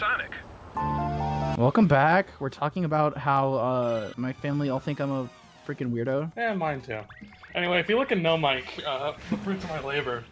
Sonic. Welcome back. We're talking about how my family all think I'm a freaking weirdo. Yeah, mine too. Anyway, if you look at No Mike, the fruits of my labor.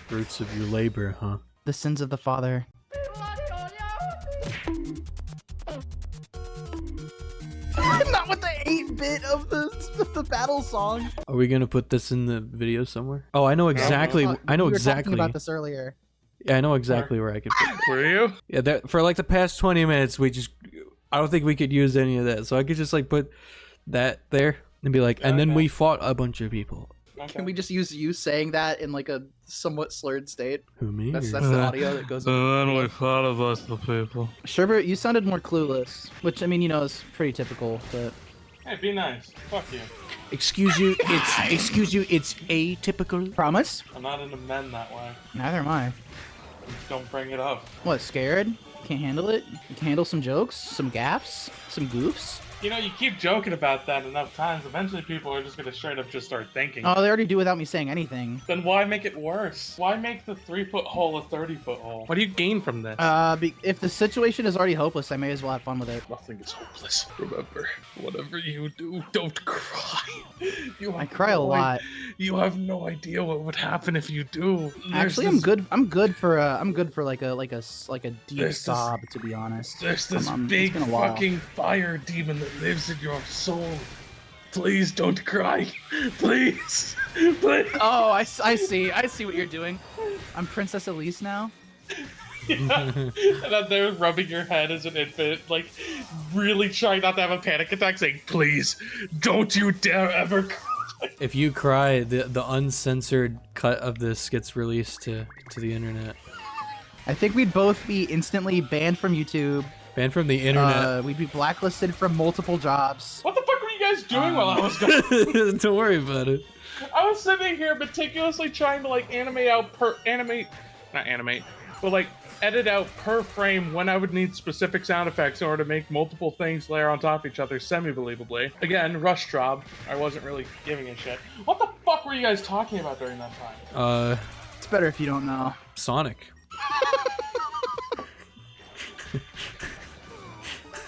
Fruits of your labor, huh? The sins of the father. Not with the 8-bit of the battle song. Are we gonna put this in the video somewhere? Oh, I know exactly. I know We were exactly. talking about this earlier. Yeah, I know exactly where I could put it. Were you? Yeah, for like the past 20 minutes, I don't think we could use any of that. So I could just like put that there and be like, and then we fought a bunch of people. Okay. Can we just use you saying that in like a somewhat slurred state? Who, me? That's or- the audio that goes. And then we fought a bunch of people. Sherbert, you sounded more clueless, which I mean, you know, is pretty typical. But Hey, be nice. Fuck you. Excuse you. It's atypical. promise? I'm not into men that way. Neither am I. Just don't bring it up. What? Scared? Can't handle it? You can handle some jokes, some gaffes, some goofs. You know, you keep joking about that enough times, eventually people are just gonna straight up just start thinking. Oh, they already do without me saying anything. Then why make it worse? Why make the 3-foot hole a 30-foot hole? What do you gain from this? If the situation is already hopeless, I may as well have fun with it. Nothing is hopeless. Remember, whatever you do, don't cry. I cry a lot. You have no idea what would happen if you do. Actually, I'm good. I'm good for like a deep There's this- sob, to be honest. There's this It's big been a while. fucking fire demon that lives in your soul. Please don't cry. Please. Please. Oh, I see what you're doing. I'm Princess Elise now. Yeah. And then they're rubbing your head as an infant, like really trying not to have a panic attack, saying, please, don't you dare ever cry. If you cry, the uncensored cut of this gets released to the internet. I think we'd both be instantly banned from YouTube. Banned from the internet. We'd be blacklisted from multiple jobs. What the fuck were you guys doing while I was gone? Don't worry about it. I was sitting here meticulously trying to like edit out per frame when I would need specific sound effects in order to make multiple things layer on top of each other semi-believably. Again, rush job. I wasn't really giving a shit. What the fuck were you guys talking about during that time? It's better if you don't know. Sonic.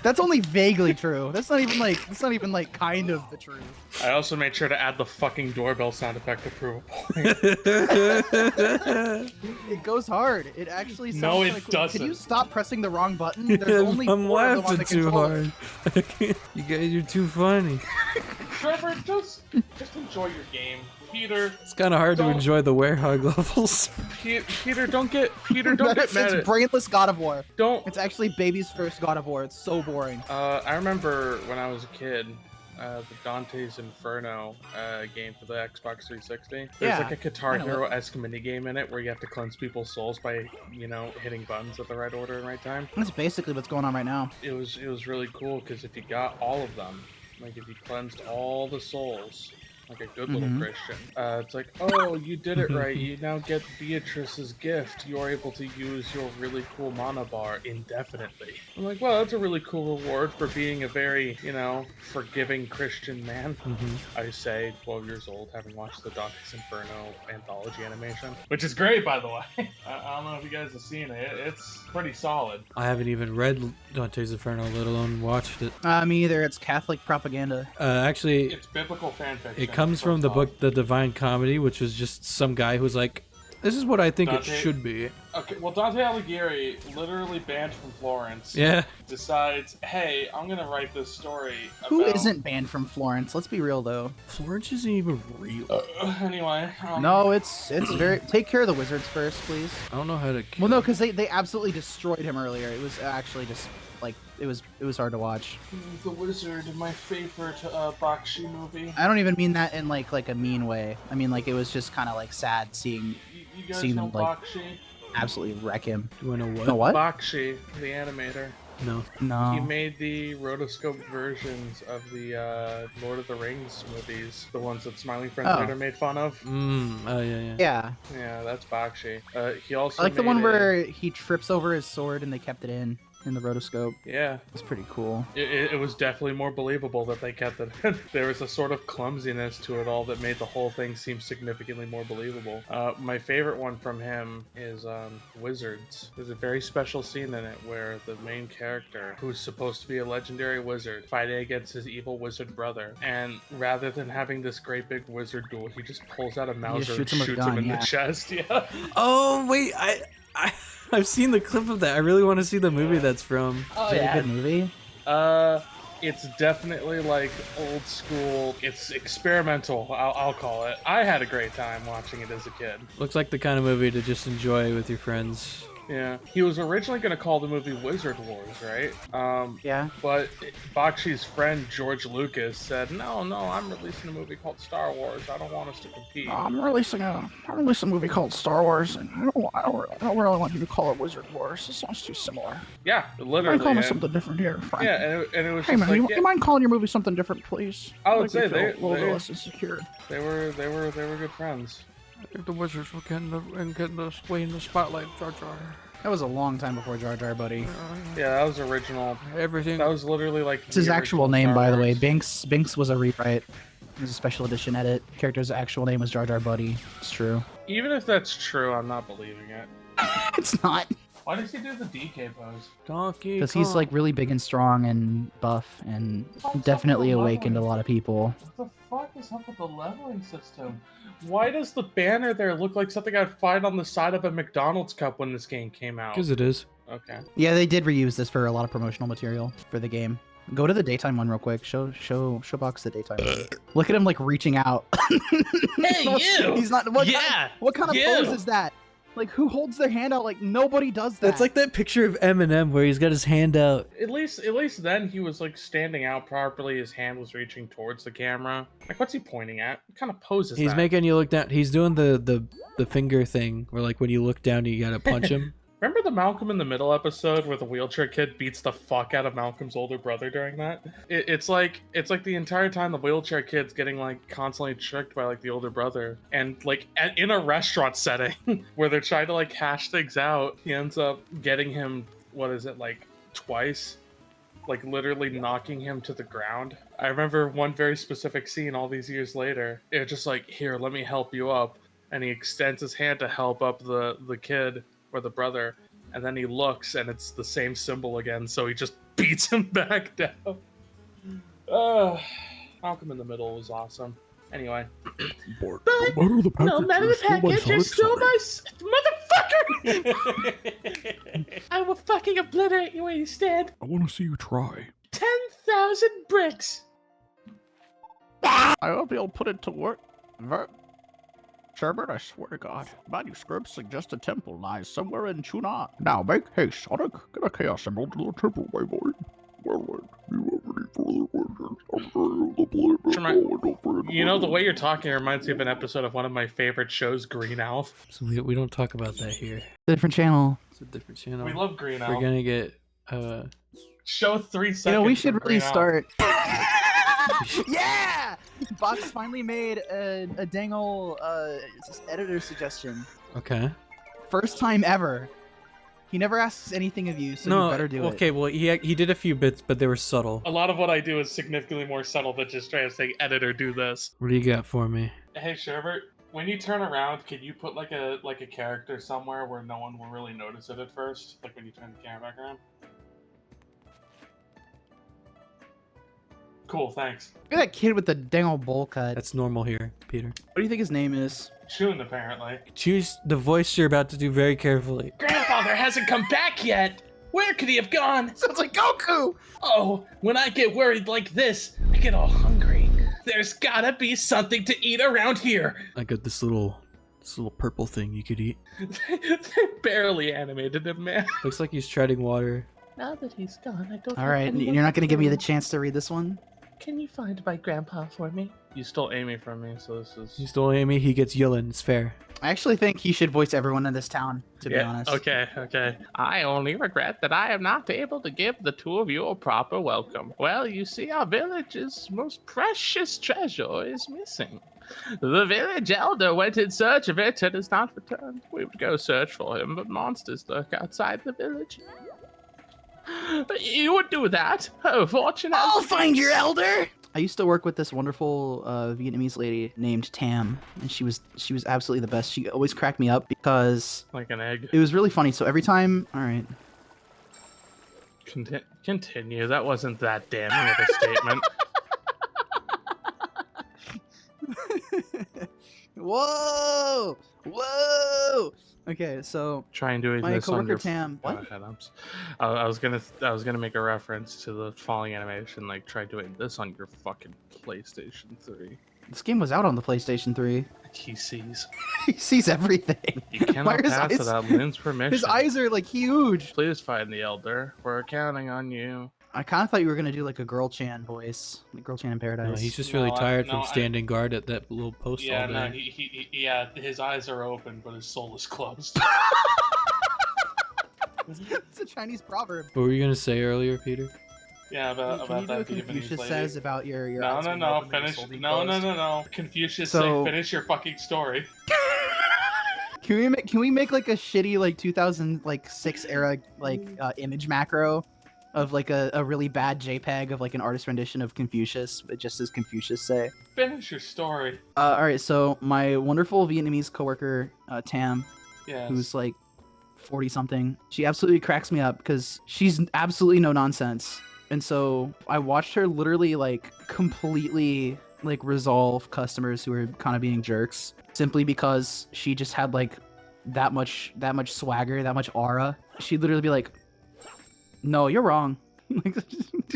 That's only vaguely true. That's not even like kind of the truth. I also made sure to add the fucking doorbell sound effect to prove a point. It goes hard. It actually sounds No, it like, doesn't. Can you stop pressing the wrong button? There's only I'm 4 of them on laughing the too controller. hard. You guys are too funny. Trevor, just enjoy your game. Peter, It's kind of hard to Don't- enjoy the werehog levels. Peter, don't get mad It's at brainless God of War. Don't. It's actually baby's first God of War. It's so boring. I remember when I was a kid, the Dante's Inferno game for the Xbox 360. There's Yeah, like a Guitar I know Hero-esque minigame in it where you have to cleanse people's souls by, hitting buttons at the right order and right time. That's basically what's going on right now. It was really cool because if you got all of them, like if you cleansed all the souls, like a good little Christian, it's like, oh, you did it right. You now get Beatrice's gift. You're able to use your really cool mana bar indefinitely. I'm like, well, that's a really cool reward for being a very, forgiving Christian man. I say, 12 years old, having watched the Dante's Inferno anthology animation, which is great, by the way. I don't know if you guys have seen it. It's pretty solid. I haven't even read Dante's Inferno, let alone watched it. Me either. It's Catholic propaganda. Actually, It's biblical fanfiction. it comes from the book The Divine Comedy, which was just some guy who's like, this is what I think Dante- it should be. Okay, well, Dante Alighieri, literally banned from Florence, Yeah. decides, hey, I'm gonna write this story about... Who isn't banned from Florence? Let's be real though. Florence isn't even real. Anyway, No, it's very. Take care of the wizards first, please. I don't know how to... Well, no, because they absolutely destroyed him earlier. It was actually just like it was hard to watch. The Wizard, my favorite Bakshi movie. I don't even mean that in like a mean way. I mean like it was just kind of like sad seeing You guys Seen know them, like- Bakshi? absolutely wreck him. Do I know what? No what? Bakshi, the animator. No. He No. made the rotoscope versions of the Lord of the Rings movies, the ones that Smiling Friends Oh. later made fun of. Oh, yeah. Yeah, Yeah, that's Bakshi. He also I like the made one a- where he trips over his sword and they kept it in. in the rotoscope. Yeah. It's pretty cool. It was definitely more believable that they kept it. There was a sort of clumsiness to it all that made the whole thing seem significantly more believable. My favorite one from him is Wizards. There's a very special scene in it where the main character, who's supposed to be a legendary wizard, fighting against his evil wizard brother, and rather than having this great big wizard duel, he just pulls out a Mauser and shoots him in the chest. Yeah. Oh wait, I've seen the clip of that. I really want to see the movie that's from. Is it a good movie? It's definitely like old school. It's experimental, I'll call it. I had a great time watching it as a kid. Looks like the kind of movie to just enjoy with your friends. Yeah, he was originally going to call the movie Wizard Wars, right? Yeah. But Bakshi's friend George Lucas said, "No, I'm releasing a movie called Star Wars. I don't want us to compete." I'm releasing a movie called Star Wars, and I don't really want you to call it Wizard Wars. It sounds too similar. Yeah, literally. I'm calling it something different here. Fine. Yeah, and it was. Hey just man, like, you mind calling your movie something different, please? I would say they a little bit less insecure. They were good friends. If the wizards were getting the way in the spotlight, Jar Jar. That was a long time before Jar Jar, buddy. Yeah, that was original. Everything. That was literally like. It's his actual name, by the way. Binks was a rewrite. It was a special edition edit. Character's actual name was Jar Jar Buddy. It's true. Even if that's true, I'm not believing it. It's not. Why does he do the DK pose? Donkey. Because he's like really big and strong and buff and definitely awakened a lot of people. What the fuck is up with the leveling system? Why does the banner there look like something I'd find on the side of a McDonald's cup when this game came out? Because it is. Okay. Yeah, they did reuse this for a lot of promotional material for the game. Go to the daytime one real quick. Show Box the daytime one. Look at him like reaching out. Hey, you! He's not. What kind of pose is that? Like, who holds their hand out? Like, nobody does that. That's like that picture of Eminem where he's got his hand out. At least then he was like standing out properly. His hand was reaching towards the camera. Like, what's he pointing at? What kind of pose is that? He's making you look down. He's doing the finger thing where like when you look down, you gotta punch him. Remember the Malcolm in the Middle episode where the wheelchair kid beats the fuck out of Malcolm's older brother during that? It's like the entire time the wheelchair kid's getting like constantly tricked by like the older brother, and like in a restaurant setting where they're trying to like hash things out, he ends up getting him, what is it, like twice, like literally knocking him to the ground. I remember one very specific scene all these years later. It's just like, here, let me help you up, and he extends his hand to help up the kid or the brother, and then he looks and it's the same symbol again, so he just beats him back down. Malcolm in the Middle was awesome. Anyway. No matter the package, you're still my motherfucker! I will fucking obliterate you instead. I want to see you try. 10,000 bricks! I hope you'll put it to work. Sherbert, I swear to God, manuscripts suggest a temple lies somewhere in Chuna. Now make haste, Sonic. Get a Chaos Emerald to the temple, my boy. Well, do you have any further questions? I'm You know, the way you're talking reminds me of an episode of one of my favorite shows, Green Elf. So we don't talk about that here. Different channel. It's a different channel. We love Green Elf. We're gonna get Show 3 seconds. You know, we should of really Green Elf. start. Yeah! Box finally made a dang ol' editor suggestion. Okay. First time ever. He never asks anything of you, so you better do it. Okay, well he did a few bits, but they were subtle. A lot of what I do is significantly more subtle than just trying to say, editor, do this. What do you got for me? Hey, Sherbert, when you turn around, can you put like a character somewhere where no one will really notice it at first? Like when you turn the camera back around? Cool, thanks. Look at that kid with the dang old bowl cut. That's normal here, Peter. What do you think his name is? Chun, apparently. Choose the voice you're about to do very carefully. Grandfather hasn't come back yet! Where could he have gone? Sounds like Goku! Oh, when I get worried like this, I get all hungry. There's gotta be something to eat around here. I got this little purple thing you could eat. They barely animated him, man. Looks like he's treading water. Now that he's gone, I don't. Alright, you're not gonna give me the chance to read this one? Can you find my grandpa for me? You stole Amy from me, so this is... You stole Amy, he gets yelling. It's fair. I actually think he should voice everyone in this town, to be honest. Okay. I only regret that I am not able to give the two of you a proper welcome. Well, you see, our village's most precious treasure is missing. The village elder went in search of it and has not returned. We would go search for him, but monsters lurk outside the village. You would do that. Oh, fortune has I'll find your fates. elder. I used to work with this wonderful Vietnamese lady named Tam, and she was absolutely the best. She always cracked me up because Like an egg. it was really funny. So every time, all right, Continue. That wasn't that damning of a statement. whoa, whoa. Okay, so Try and doing my this on coworker your. Tam. Go What? ahead, I was gonna make a reference to the falling animation. Like, try doing this on your fucking PlayStation 3. This game was out on the PlayStation 3. He sees. He sees everything. You cannot His pass eyes- without Lynn's permission. His eyes are like huge. Please find the elder. We're counting on you. I kind of thought you were gonna do like a girl Chan voice, like Girl Chan in Paradise. No, he's just really No, tired no, from standing guard at that little post Yeah, all no, day. yeah, his eyes are open, but his soul is closed. It's a Chinese proverb. What were you gonna say earlier, Peter? Yeah, Can you about do that what Vietnamese Confucius lady. says about your No, eyes no, being no, open and your finish. soul being No, no, closed? no, no. Confucius So- say, finish your fucking story. Can we make like a shitty like 2006 era like image macro of like a really bad JPEG of like an artist rendition of Confucius, but just as Confucius say? Finish your story. All right, so my wonderful Vietnamese coworker Tam, Yes. who's like 40 something, she absolutely cracks me up because she's absolutely no nonsense. And so I watched her literally like completely like resolve customers who were kind of being jerks simply because she just had like that much swagger, that much aura. She'd literally be like, "No, you're wrong."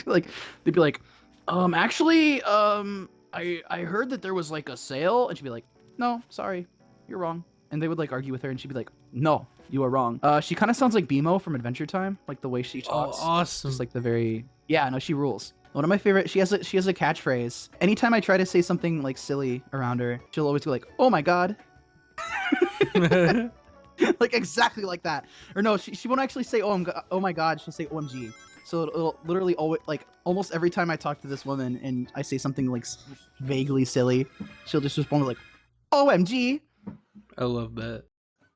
like they'd be like, actually, I heard that there was like a sale," and she'd be like, "No, sorry, you're wrong." And they would like argue with her, and she'd be like, "No, you are wrong." She kind of sounds like BMO from Adventure Time, like the way she Oh, talks. awesome! Just like the very no, she rules. One of my favorite. She has a catchphrase. Anytime I try to say something like silly around her, she'll always go like, "Oh my god," like exactly like that. Or no, she won't actually say oh my god. She'll say OMG. So it'll literally always like almost every time I talk to this woman and I say something like vaguely silly, she'll just respond with like OMG. I love that.